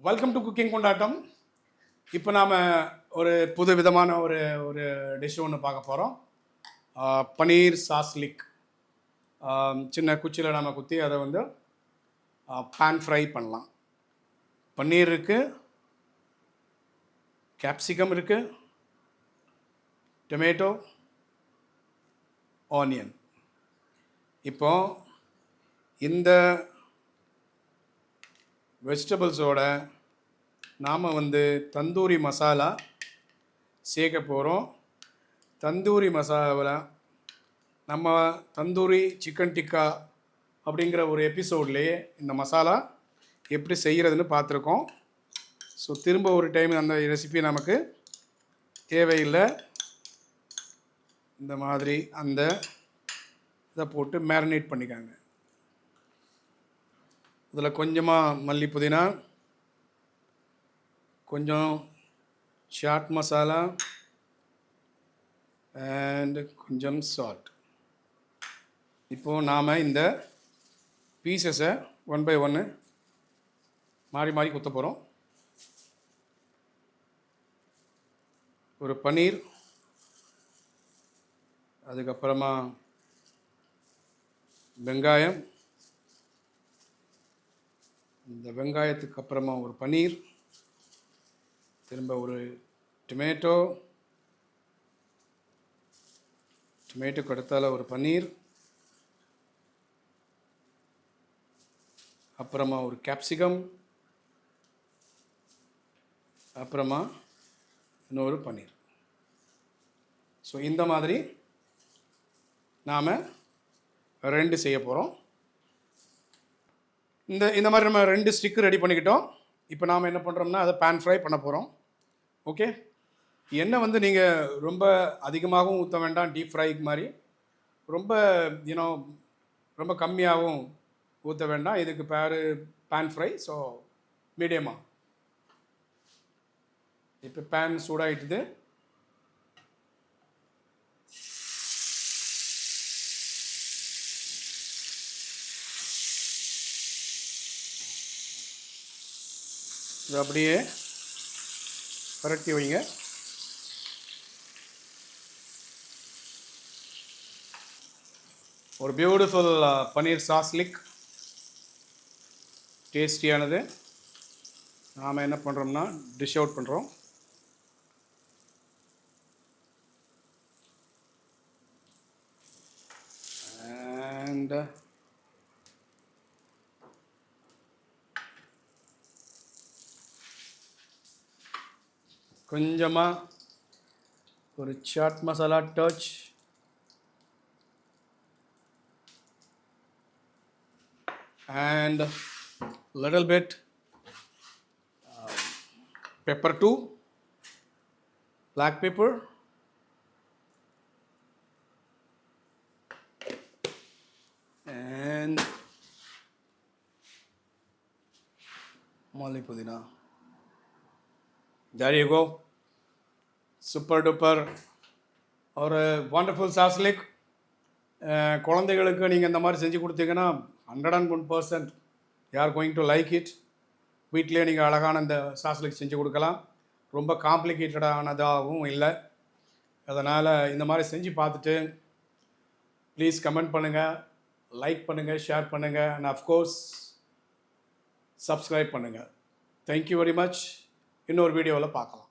Welcome to cooking கொண்டாட்டம். இப்போ நாம் ஒரு புது விதமான ஒரு ஒரு டிஷ் ஒன்று பார்க்க போகிறோம். பன்னீர் சாஸ்லிக். சின்ன குச்சியில் நாம் குத்தி அதை வந்து பேன் ஃப்ரை பண்ணலாம். பன்னீர் இருக்குது, கேப்சிகம் இருக்குது, டொமேட்டோ, ஆனியன். இப்போ இந்த வெஜிடபிள்ஸோட நாம் வந்து தந்தூரி மசாலா சேர்க்க போகிறோம். தந்தூரி மசாலாவில் நம்ம தந்தூரி சிக்கன் டிக்கா அப்படிங்கிற ஒரு எபிசோட்லேயே இந்த மசாலா எப்படி செய்கிறதுன்னு பார்த்துருக்கோம். ஸோ திரும்ப ஒரு டைம் அந்த ரெசிபி நமக்கு தேவையில்லை. இந்த மாதிரி அந்த இதை போட்டு மேரினேட் பண்ணிக்காங்க. இதில் கொஞ்சமாக மல்லி புதினா, கொஞ்சம் சாட் மசாலா அண்ட் கொஞ்சம் சால்ட். இப்போது நாம் இந்த பீசஸை 1 by 1 மாறி மாறி குத்த போகிறோம். ஒரு பன்னீர், அதுக்கப்புறமா வெங்காயம், இந்த வெங்காயத்துக்கு அப்புறமா ஒரு பன்னீர், திரும்ப ஒரு டொமேட்டோ, டொமேட்டோக்கு அடுத்தால ஒரு பன்னீர், அப்புறமா ஒரு கேப்சிகம், அப்புறமா இன்னொரு பன்னீர். ஸோ இந்த மாதிரி நாம் 2 செய்ய போகிறோம். இந்த மாதிரி நம்ம 2 ஸ்டிக்கு ரெடி பண்ணிக்கிட்டோம். இப்போ நாம் என்ன பண்ணுறோம்னா அதை பேன் ஃப்ரை பண்ண போகிறோம். ஓகே, எண்ணெய் வந்து நீங்கள் ரொம்ப அதிகமாகவும் ஊற்ற வேண்டாம், டீப் ஃப்ரைக்கு மாதிரி ரொம்ப ரொம்ப கம்மியாகவும் ஊற்ற வேண்டாம். இதுக்கு பேன் ஃப்ரை. ஸோ மீடியமாக. இப்போ பேன் சூடாகிட்டுது. இது அப்படியே பரட்டி வைங்க. ஒரு பியூட்டிஃபுல் பன்னீர் சாஸ்லிக் டேஸ்டியானது. நாம் என்ன பண்ணுறோம்னா டிஷ் அவுட் பண்ணுறோம். அண்ட் கொஞ்சமாக ஒரு chaat masala touch, and little bit pepper too, black pepper, and malli pudina. There you go. Super duper ஒரு வண்டர்ஃபுல் சாஸ்லிக். குழந்தைகளுக்கு நீங்கள் இந்த மாதிரி செஞ்சு கொடுத்தீங்கன்னா 101% they are going to like it. வீட்டிலே நீங்கள் அழகான இந்த சாஸ்லிக் செஞ்சு கொடுக்கலாம். ரொம்ப காம்ப்ளிகேட்டடானதாகவும் இல்லை. அதனால் இந்த மாதிரி செஞ்சு பார்த்துட்டு ப்ளீஸ் கமெண்ட் பண்ணுங்கள், லைக் பண்ணுங்கள், ஷேர் பண்ணுங்கள், அண்ட் அஃப்கோர்ஸ் சப்ஸ்கிரைப் பண்ணுங்கள். Thank you very much. இன்னொரு வீடியோவில் பார்க்கலாம்.